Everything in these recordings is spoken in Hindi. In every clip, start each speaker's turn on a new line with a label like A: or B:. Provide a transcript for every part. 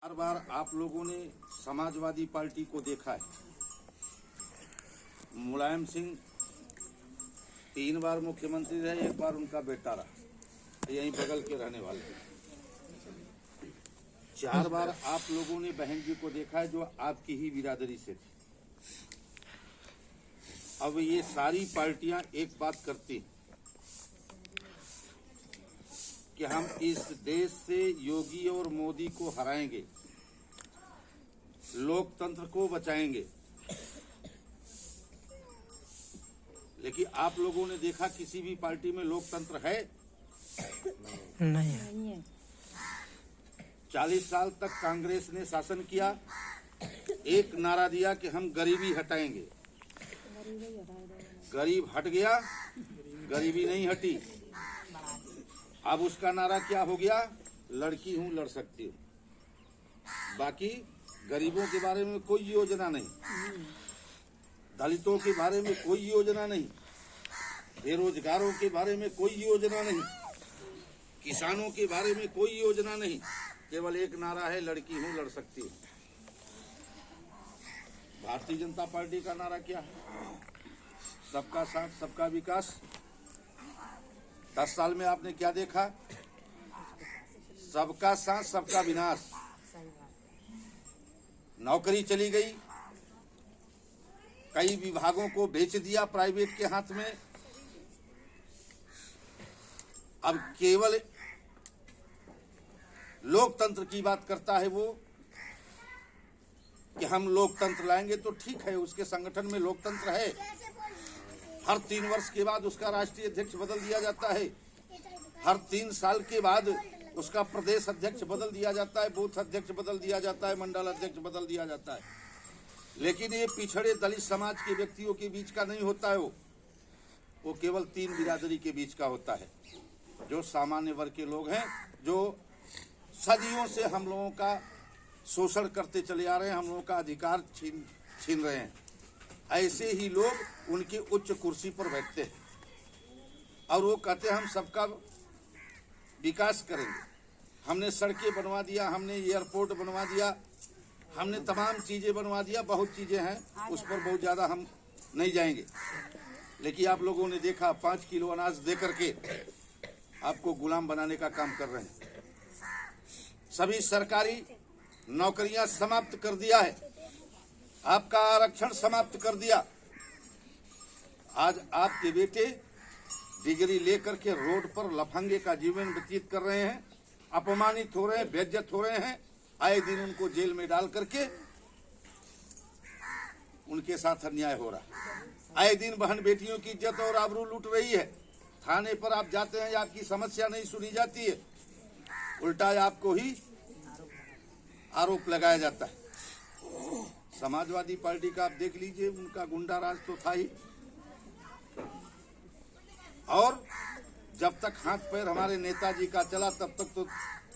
A: बार बार आप लोगों ने समाजवादी पार्टी को देखा है। मुलायम सिंह 3 बार मुख्यमंत्री रहे, 1 बार उनका बेटा रहा, यहीं बगल के रहने वाले। 4 बार आप लोगों ने बहन जी को देखा है जो आपकी ही बिरादरी से थी। अब ये सारी पार्टियां एक बात करती हैं कि हम इस देश से योगी और मोदी को हराएंगे, लोकतंत्र को बचाएंगे। लेकिन आप लोगों ने देखा किसी भी पार्टी में लोकतंत्र है?
B: नहीं है।
A: 40 साल तक कांग्रेस ने शासन किया, एक नारा दिया कि हम गरीबी हटाएंगे। गरीब हट गया, गरीबी नहीं हटी। अब उसका नारा क्या हो गया? लड़की हूं, लड़ सकती हूं। बाकी गरीबों के बारे में कोई योजना नहीं, दलितों के बारे में कोई योजना नहीं, बेरोजगारों के बारे में कोई योजना नहीं, किसानों के बारे में कोई योजना नहीं। केवल एक नारा है, लड़की हूं, लड़ सकती हूं। भारतीय जनता पार्टी का नारा क्या है? सबका साथ, सबका विकास। 10 साल में आपने क्या देखा? सबका साथ, सबका विनाश। नौकरी चली गई, कई विभागों को बेच दिया प्राइवेट के हाथ में। अब केवल लोकतंत्र की बात करता है वो कि हम लोकतंत्र लाएंगे। तो ठीक है, उसके संगठन में लोकतंत्र है। हर 3 वर्ष के बाद उसका राष्ट्रीय अध्यक्ष बदल दिया जाता है, हर 3 साल के बाद उसका प्रदेश अध्यक्ष बदल दिया जाता है, बूथ अध्यक्ष बदल दिया जाता है, मंडल अध्यक्ष बदल दिया जाता है। लेकिन ये पिछड़े दलित समाज के व्यक्तियों के बीच का नहीं होता है। वो केवल 3 बिरादरी के बीच का होता है। जो सामान्य वर्ग के लोग हैं, जो सदियों से हम लोगों का शोषण करते चले आ रहे हैं, हम लोगों का अधिकार छीन रहे हैं, ऐसे ही लोग उनकी उच्च कुर्सी पर बैठते हैं और वो कहते हैं हम सबका विकास करेंगे। हमने सड़कें बनवा दिया, हमने एयरपोर्ट बनवा दिया, हमने तमाम चीजें बनवा दिया। बहुत चीजें हैं, उस पर बहुत ज्यादा हम नहीं जाएंगे। लेकिन आप लोगों ने देखा 5 किलो अनाज दे करके आपको गुलाम बनाने का काम कर रहे हैं। सभी सरकारी नौकरियां समाप्त कर दिया है, आपका आरक्षण समाप्त कर दिया। आज आपके बेटे डिग्री लेकर के रोड पर लफंगे का जीवन व्यतीत कर रहे हैं, अपमानित हो रहे हैं, बेइज्जत हो रहे हैं। आए दिन उनको जेल में डाल करके उनके साथ अन्याय हो रहा है। आए दिन बहन बेटियों की इज्जत और आबरू लूट रही है। थाने पर आप जाते हैं, आपकी समस्या नहीं सुनी जाती है, उल्टा आपको ही आरोप लगाया जाता है। समाजवादी पार्टी का आप देख लीजिए, उनका गुंडा राज तो था ही। और जब तक हाथ पैर हमारे नेताजी का चला तब तक तो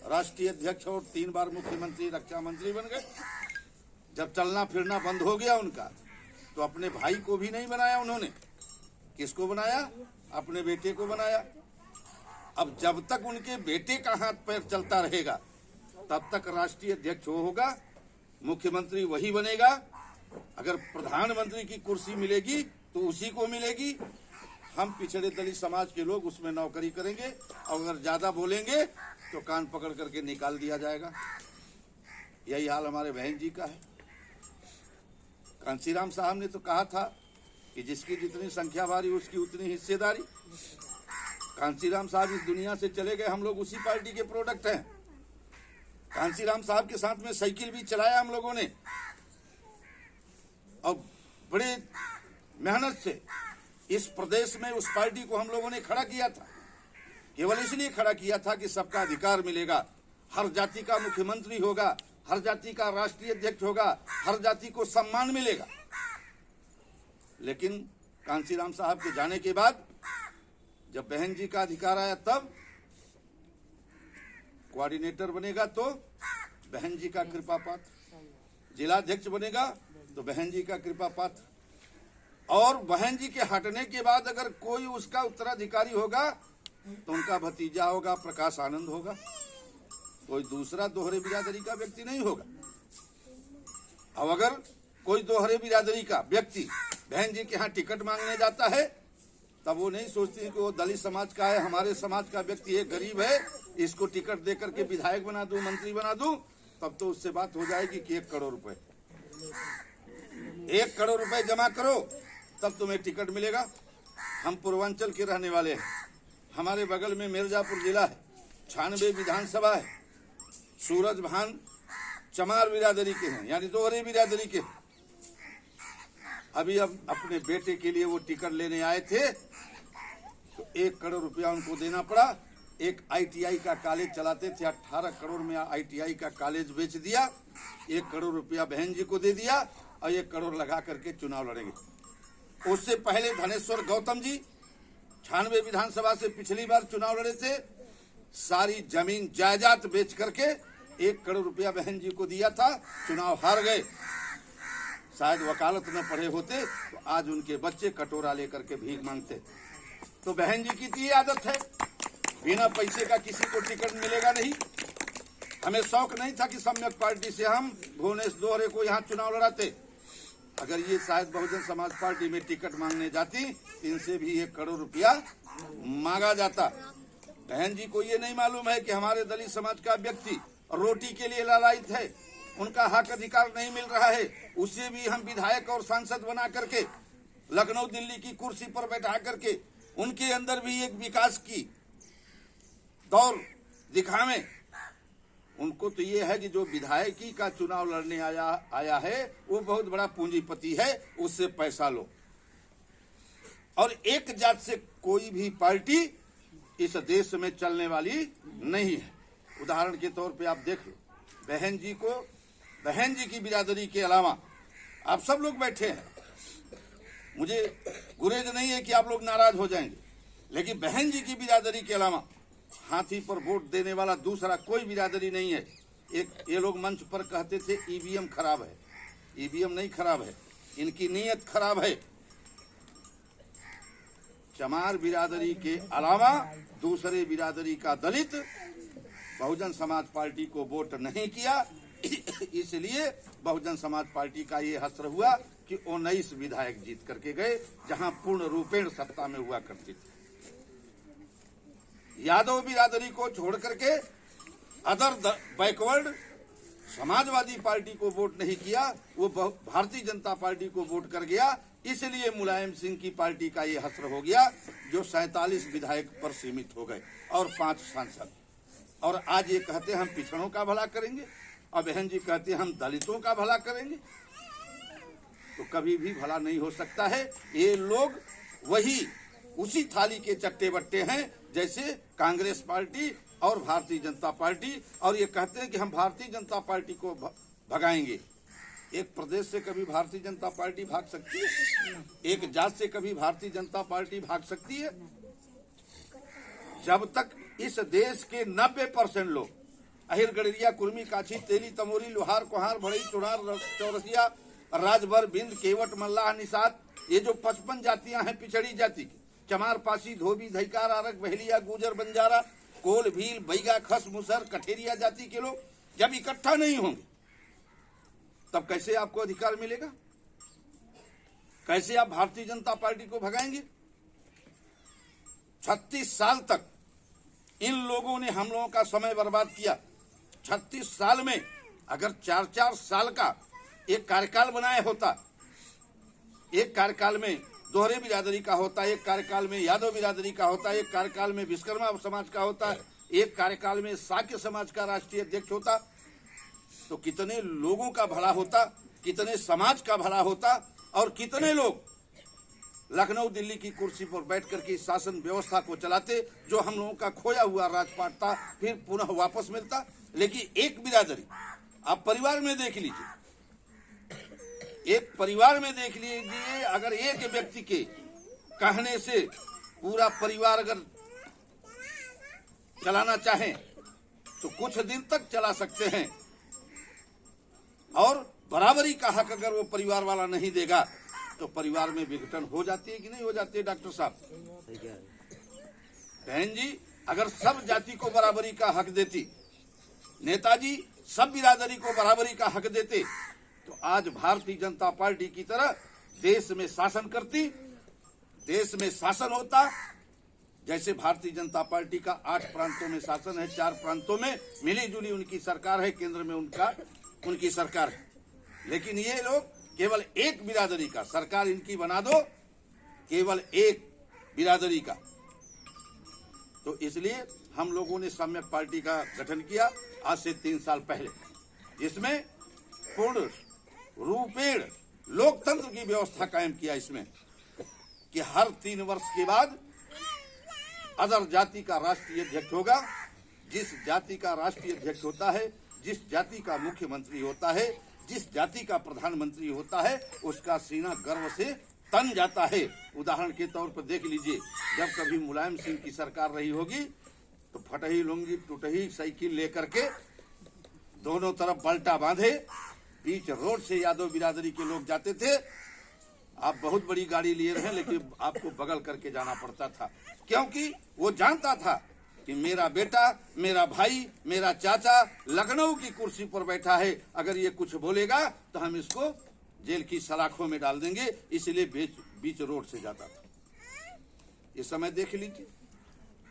A: राष्ट्रीय अध्यक्ष और 3 बार मुख्यमंत्री, रक्षा मंत्री बन गए। जब चलना फिरना बंद हो गया उनका, तो अपने भाई को भी नहीं बनाया उन्होंने। किसको बनाया? अपने बेटे को बनाया। अब जब तक उनके बेटे का हाथ पैर चलता रहेगा तब तक राष्ट्रीय अध्यक्ष होगा, मुख्यमंत्री वही बनेगा। अगर प्रधानमंत्री की कुर्सी मिलेगी तो उसी को मिलेगी। हम पिछड़े दलित समाज के लोग उसमें नौकरी करेंगे और अगर ज्यादा बोलेंगे तो कान पकड़ करके निकाल दिया जाएगा। यही हाल हमारे बहन जी का है। कांसीराम साहब ने तो कहा था कि जिसकी जितनी संख्या भारी उसकी उतनी हिस्सेदारी। कांसीराम साहब इस दुनिया से चले गए, हम लोग उसी पार्टी के प्रोडक्ट हैं। कांसीराम साहब के साथ में साइकिल भी चलाया हम लोगों ने और बड़े मेहनत से इस प्रदेश में उस पार्टी को हम लोगों ने खड़ा किया था। केवल इसलिए खड़ा किया था कि सबका अधिकार मिलेगा, हर जाति का मुख्यमंत्री होगा, हर जाति का राष्ट्रीय अध्यक्ष होगा, हर जाति को सम्मान मिलेगा। लेकिन कांसीराम साहब के जाने के बाद जब बहन जी का अधिकार आया तब कोऑर्डिनेटर बनेगा तो बहन जी का कृपा पात्र, जिलाध्यक्ष बनेगा तो बहन जी का कृपा पात्र, और बहन जी के हटने के बाद अगर कोई उसका उत्तराधिकारी होगा तो उनका भतीजा होगा, प्रकाश आनंद होगा। कोई दूसरा दोहरे बिरादरी का व्यक्ति नहीं होगा। अब अगर कोई दोहरे बिरादरी का व्यक्ति बहन जी के यहाँ टिकट मांगने जाता है, तब वो नहीं सोचती कि वो दलित समाज का है, हमारे समाज का व्यक्ति है, गरीब है, इसको टिकट दे करके विधायक बना दूं, मंत्री बना दूं, तब तो उससे बात हो जाएगी कि 1 करोड़ रुपए, 1 करोड़ रुपए जमा करो तब तुम्हें टिकट मिलेगा। हम पूर्वांचल के रहने वाले हैं, हमारे बगल में मिर्जापुर जिला है, 96 विधानसभा है, सूरज भान चमार बिरादरी के हैं, यानी दोहरे बिरादरी के। अभी अब अपने बेटे के लिए वो टिकट लेने आए थे तो 1 करोड़ रुपया उनको देना पड़ा। एक ITI का कॉलेज चलाते थे, 18 करोड़ में ITI का कॉलेज बेच दिया, 1 करोड़ रुपया बहन जी को दे दिया और 1 करोड़ लगा करके चुनाव लड़ेंगे। उससे पहले धनेश्वर गौतम जी 96 विधानसभा से पिछली बार चुनाव लड़े थे, सारी जमीन जायदाद बेच करके 1 करोड़ रुपया बहन जी को दिया था, चुनाव हार गए। शायद वकालत न पढ़े होते तो आज उनके बच्चे कटोरा लेकर के भीख मांगते। तो बहन जी की ये आदत है, बिना पैसे का किसी को टिकट मिलेगा नहीं। हमें शौक नहीं था कि सम्यक पार्टी से हम भुवनेश दोहरे को यहाँ चुनाव लड़ाते। अगर ये शायद बहुजन समाज पार्टी में टिकट मांगने जाती, इनसे भी 1 करोड़ रुपया मांगा जाता। बहन जी को ये नहीं मालूम है कि हमारे दलित समाज का व्यक्ति रोटी के लिए लालायित है, उनका हक अधिकार नहीं मिल रहा है, उसे भी हम विधायक और सांसद बना करके लखनऊ दिल्ली की कुर्सी पर बैठा करके उनके अंदर भी एक विकास की दौर दिखावें। उनको तो ये है कि जो विधायकी का चुनाव लड़ने आया है वो बहुत बड़ा पूंजीपति है, उससे पैसा लो। और एक जात से कोई भी पार्टी इस देश में चलने वाली नहीं है। उदाहरण के तौर पे आप देख लो, बहन जी की बिरादरी के अलावा आप सब लोग बैठे हैं, मुझे गुरेज नहीं है कि आप लोग नाराज हो जाएंगे, लेकिन बहन जी की बिरादरी के अलावा हाथी पर वोट देने वाला दूसरा कोई बिरादरी नहीं है। एक ये लोग मंच पर कहते थे ईवीएम खराब है, ईवीएम नहीं खराब है, इनकी नीयत खराब है। चमार बिरादरी के अलावा दूसरे बिरादरी का दलित बहुजन समाज पार्टी को वोट नहीं किया, इसलिए बहुजन समाज पार्टी का ये हश्र हुआ कि 19 विधायक जीत करके गए, जहां पूर्ण रूपेण सत्ता में हुआ करती थी। यादव बिरादरी को छोड़ करके अदर बैकवर्ड समाजवादी पार्टी को वोट नहीं किया, वो भारतीय जनता पार्टी को वोट कर गया। इसलिए मुलायम सिंह की पार्टी का ये हश्र हो गया, जो 47 विधायक पर सीमित हो गए और 5 सांसद। और आज ये कहते हम पिछड़ों का भला करेंगे और बहन जी कहते हम दलितों का भला करेंगे, तो कभी भी भला नहीं हो सकता है। ये लोग वही उसी थाली के चट्टे बट्टे हैं जैसे कांग्रेस पार्टी और भारतीय जनता पार्टी, और ये कहते हैं कि हम भारतीय जनता पार्टी को भगाएंगे। एक प्रदेश से कभी भारतीय जनता पार्टी भाग सकती है? एक जात से कभी भारतीय जनता पार्टी भाग सकती है? जब तक इस देश के 90% लोग अहिर गडरिया कुर्मी काछी तेली तमोरी लोहार कोहार भड़ई चुनार चौरसिया राजभर बिंद केवट मल्लाह निषाद, ये जो 55 जातियां हैं पिछड़ी जाति की, चमार पासी धोबी धैकार आरक बहलिया गुजर बंजारा कोल भील बैगा खस मुसर कठेरिया जाति के लोग जब इकट्ठा नहीं होंगे तब कैसे आपको अधिकार मिलेगा? कैसे आप भारतीय जनता पार्टी को भगाएंगे? 36 साल तक इन लोगों ने हम लोगों का समय बर्बाद किया। 36 साल में अगर 4-4 साल का एक कार्यकाल बनाया होता, एक कार्यकाल में दोहरे बिरादरी का होता, एक कार्यकाल में यादव बिरादरी का होता, एक कार्यकाल में विश्वकर्मा समाज का होता, एक कार्यकाल में साक्य समाज का राष्ट्रीय अध्यक्ष होता, तो कितने लोगों का भला होता, कितने समाज का भला होता, और कितने लोग लखनऊ दिल्ली की कुर्सी पर बैठ करके शासन व्यवस्था को चलाते, जो हम लोगों का खोया हुआ राजपाट था फिर पुनः वापस मिलता। लेकिन एक बिरादरी आप परिवार में देख लीजिए, एक परिवार में देख लीजिए, अगर एक व्यक्ति के कहने से पूरा परिवार अगर चलाना चाहें तो कुछ दिन तक चला सकते हैं, और बराबरी का हक अगर वो परिवार वाला नहीं देगा तो परिवार में विघटन हो जाती है कि नहीं हो जाती है? डॉक्टर साहब, बहन जी, अगर सब जाति को बराबरी का हक देती, नेताजी सब बिरादरी को बराबरी का हक देते तो आज भारतीय जनता पार्टी की तरह देश में शासन करती, देश में शासन होता। जैसे भारतीय जनता पार्टी का 8 प्रांतों में शासन है, 4 प्रांतों में मिली जुली उनकी सरकार है, केंद्र में उनकी सरकार है। लेकिन ये लोग केवल एक बिरादरी का सरकार इनकी बना दो, केवल एक बिरादरी का। तो इसलिए हम लोगों ने सम्यक पार्टी का गठन किया आज से 3 साल पहले, जिसमें पूर्ण रूपेण लोकतंत्र की व्यवस्था कायम किया। इसमें कि हर 3 वर्ष के बाद अदर जाति का राष्ट्रीय अध्यक्ष होगा। जिस जाति का राष्ट्रीय अध्यक्ष होता है, जिस जाति का मुख्यमंत्री होता है, जिस जाति का प्रधानमंत्री होता है, उसका सीना गर्व से तन जाता है। उदाहरण के तौर पर देख लीजिए, जब कभी मुलायम सिंह की सरकार रही होगी तो फटही लुंगी टूटही साइकिल लेकर के दोनों तरफ बल्टा बांधे बीच रोड से यादव बिरादरी के लोग जाते थे। आप बहुत बड़ी गाड़ी लिए रहे, लेकिन आपको बगल करके जाना पड़ता था, क्योंकि वो जानता था कि मेरा बेटा, मेरा भाई, मेरा चाचा लखनऊ की कुर्सी पर बैठा है, अगर ये कुछ बोलेगा तो हम इसको जेल की सलाखों में डाल देंगे। इसलिए बीच रोड से जाता था। इस समय देख लीजिए,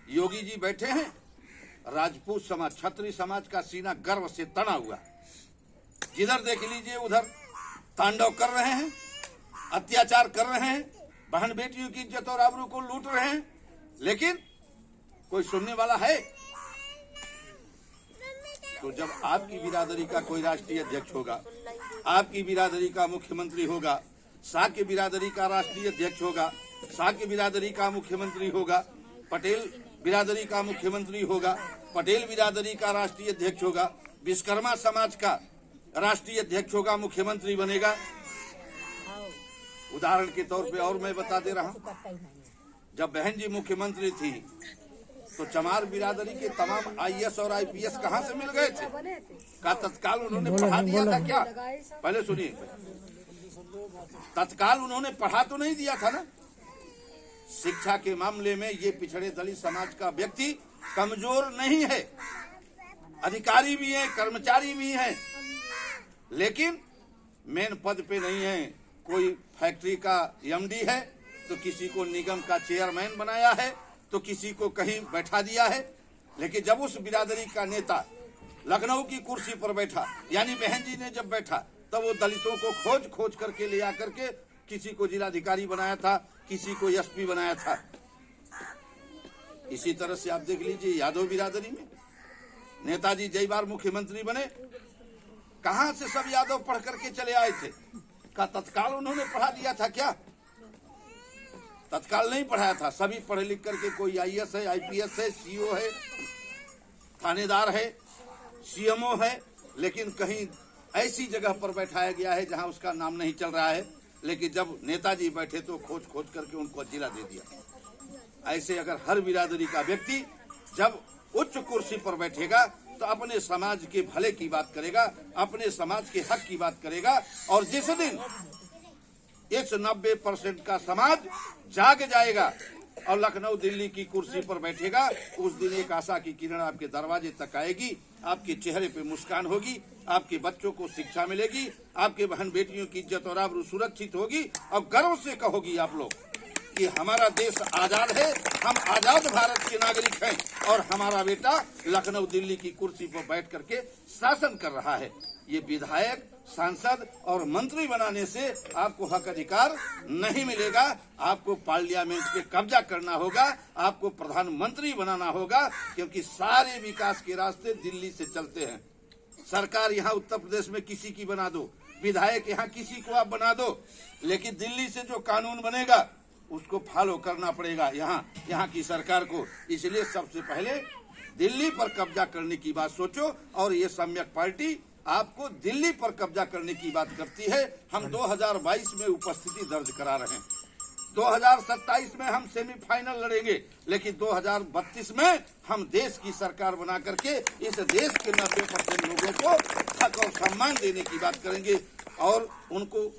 A: योगी जी बैठे हैं, राजपूत समाज, क्षत्रिय समाज का सीना गर्व से तना हुआ। जिधर देख लीजिए उधर तांडव कर रहे हैं, अत्याचार कर रहे हैं, बहन बेटियों की इज्जत और आबरू को लूट रहे हैं, लेकिन कोई सुनने वाला है? तो जब आपकी बिरादरी का कोई राष्ट्रीय अध्यक्ष होगा, आपकी बिरादरी का मुख्यमंत्री होगा, साक्य बिरादरी का राष्ट्रीय अध्यक्ष होगा, साक्य बिरादरी का मुख्यमंत्री होगा, पटेल बिरादरी का मुख्यमंत्री होगा, पटेल बिरादरी का राष्ट्रीय अध्यक्ष होगा, विश्वकर्मा समाज का राष्ट्रीय अध्यक्ष होगा, मुख्यमंत्री बनेगा। उदाहरण के तौर पे और मैं बता दे रहा हूं, जब बहन जी मुख्यमंत्री थी तो चमार बिरादरी के तमाम आईएएस और आईपीएस कहां से मिल गए थे? का तत्काल उन्होंने पढ़ा दिया था क्या? पहले सुनिए, तत्काल उन्होंने पढ़ा तो नहीं दिया था ना। शिक्षा के मामले में ये पिछड़े दलित समाज का व्यक्ति कमजोर नहीं है, अधिकारी भी है, कर्मचारी भी है, लेकिन मेन पद पे नहीं है। कोई फैक्ट्री का एमडी है तो किसी को निगम का चेयरमैन बनाया है, तो किसी को कहीं बैठा दिया है। लेकिन जब उस बिरादरी का नेता लखनऊ की कुर्सी पर बैठा, यानी बहन जी ने जब बैठा, तब वो दलितों को खोज खोज करके ले आकर के किसी को जिलाधिकारी बनाया था, किसी को एसपी बनाया था। इसी तरह से आप देख लीजिए यादव बिरादरी में नेताजी जय बार मुख्यमंत्री बने, कहां से सब यादव पढ़ करके चले आए थे? का तत्काल उन्होंने पढ़ा दिया था क्या? तत्काल नहीं पढ़ाया था। सभी पढ़े लिख करके, कोई आईएएस है, आईपीएस है, सीओ है, थानेदार है, सीएमओ है, लेकिन कहीं ऐसी जगह पर बैठाया गया है जहां उसका नाम नहीं चल रहा है। लेकिन जब नेताजी बैठे तो खोज खोज करके उनको जिला दे दिया। ऐसे अगर हर बिरादरी का व्यक्ति जब उच्च कुर्सी पर बैठेगा तो अपने समाज के भले की बात करेगा, अपने समाज के हक की बात करेगा। और जिस दिन इस 90% का समाज जाग जाएगा और लखनऊ दिल्ली की कुर्सी पर बैठेगा, उस दिन एक आशा की किरण आपके दरवाजे तक आएगी, आपके चेहरे पे मुस्कान होगी, आपके बच्चों को शिक्षा मिलेगी, आपके बहन बेटियों की इज्जत और आबरू सुरक्षित होगी, और गर्व से कहोगी आप लोग कि हमारा देश आजाद है, हम आजाद भारत के नागरिक हैं और हमारा बेटा लखनऊ दिल्ली की कुर्सी पर बैठ करके शासन कर रहा है। ये विधायक, सांसद और मंत्री बनाने से आपको हक अधिकार नहीं मिलेगा। आपको पार्लियामेंट पे कब्जा करना होगा, आपको प्रधानमंत्री बनाना होगा, क्योंकि सारे विकास के रास्ते दिल्ली से चलते हैं। सरकार यहाँ उत्तर प्रदेश में किसी की बना दो, विधायक यहाँ किसी को आप बना दो, लेकिन दिल्ली से जो कानून बनेगा उसको फॉलो करना पड़ेगा यहाँ की सरकार को। इसलिए सबसे पहले दिल्ली पर कब्जा करने की बात सोचो, और ये सम्यक पार्टी आपको दिल्ली पर कब्जा करने की बात करती है। हम 2022 में उपस्थिति दर्ज करा रहे हैं, 2027 में हम सेमीफाइनल लड़ेंगे, लेकिन 2032 में हम देश की सरकार बना करके इस देश के 90% लोगों को हक और सम्मान देने की बात करेंगे और उनको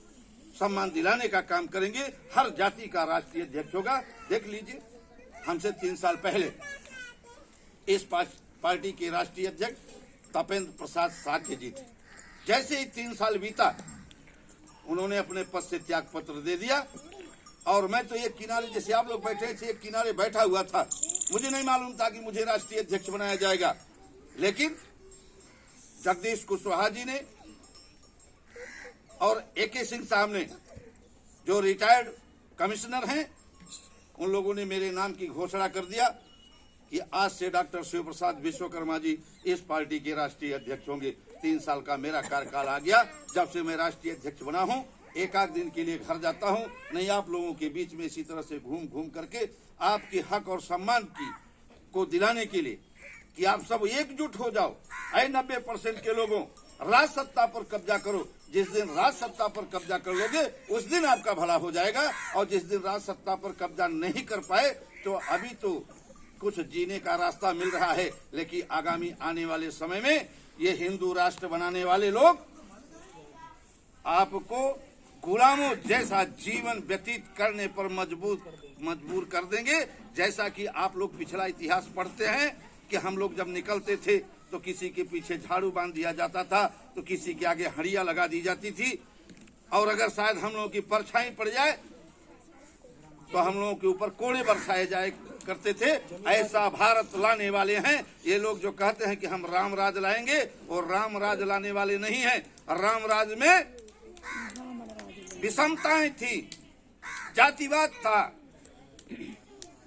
A: सम्मान दिलाने का काम करेंगे। हर जाति का राष्ट्रीय अध्यक्ष होगा। देख लीजिए, हमसे 3 साल पहले इस पार्टी के राष्ट्रीय अध्यक्ष तपेंद्र प्रसाद साक्य जी थे। जैसे ही 3 साल बीता, उन्होंने अपने पद से त्याग पत्र दे दिया और मैं तो एक किनारे, जैसे आप लोग बैठे थे, एक किनारे बैठा हुआ था। मुझे नहीं मालूम था कि मुझे राष्ट्रीय अध्यक्ष बनाया जाएगा, लेकिन जगदीश कुशवाहा जी ने और AK सिंह साहब ने, जो रिटायर्ड कमिश्नर हैं, उन लोगों ने मेरे नाम की घोषणा कर दिया कि आज से डॉक्टर शिव प्रसाद विश्वकर्मा जी इस पार्टी के राष्ट्रीय अध्यक्ष होंगे। 3 साल का मेरा कार्यकाल आ गया। जब से मैं राष्ट्रीय अध्यक्ष बना हूं, एक आध दिन के लिए घर जाता हूं, नहीं आप लोगों के बीच में इसी तरह से घूम घूम करके आपके हक और सम्मान को दिलाने के लिए कि आप सब एकजुट हो जाओ। 90% के लोगों, राज सत्ता पर कब्जा करो। जिस दिन राज सत्ता पर कब्जा कर लोगे, उस दिन आपका भला हो जाएगा। और जिस दिन राज सत्ता पर कब्जा नहीं कर पाए, तो अभी तो कुछ जीने का रास्ता मिल रहा है, लेकिन आगामी आने वाले समय में ये हिंदू राष्ट्र बनाने वाले लोग आपको गुलामों जैसा जीवन व्यतीत करने पर मजबूर कर देंगे। जैसा कि आप लोग पिछला इतिहास पढ़ते हैं कि हम लोग जब निकलते थे तो किसी के पीछे झाड़ू बांध दिया जाता था, तो किसी के आगे हड़िया लगा दी जाती थी, और अगर शायद हम लोगों की परछाई पड़ जाए तो हम लोगों के ऊपर कोड़े बरसाए जाए करते थे। ऐसा भारत लाने वाले हैं ये लोग जो कहते हैं कि हम राम राज लाएंगे, और राम राज लाने वाले नहीं हैं। राम राज में विषमताएं थी, जातिवाद था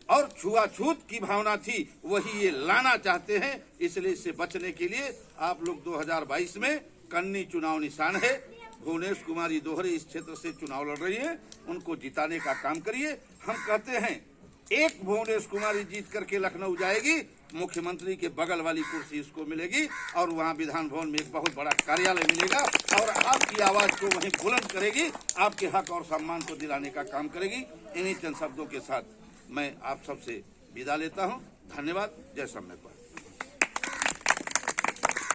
A: और छुआछूत की भावना थी, वही ये लाना चाहते हैं। इसलिए इससे बचने के लिए आप लोग 2022 में कन्नी चुनाव निशान है। भुवनेश कुमारी दोहरे इस क्षेत्र से चुनाव लड़ रही है, उनको जिताने का काम करिए। हम कहते हैं एक भुवनेश कुमारी जीत करके लखनऊ जाएगी, मुख्यमंत्री के बगल वाली कुर्सी इसको मिलेगी, और वहाँ विधान भवन में एक बहुत बड़ा कार्यालय मिलेगा, और आपकी आवाज को वहीं बुलंद करेगी, आपके हक और सम्मान को दिलाने का काम करेगी। इन्हीं चंद शब्दों के साथ मैं आप सबसे विदा लेता हूँ। धन्यवाद। जय सम्मेलन।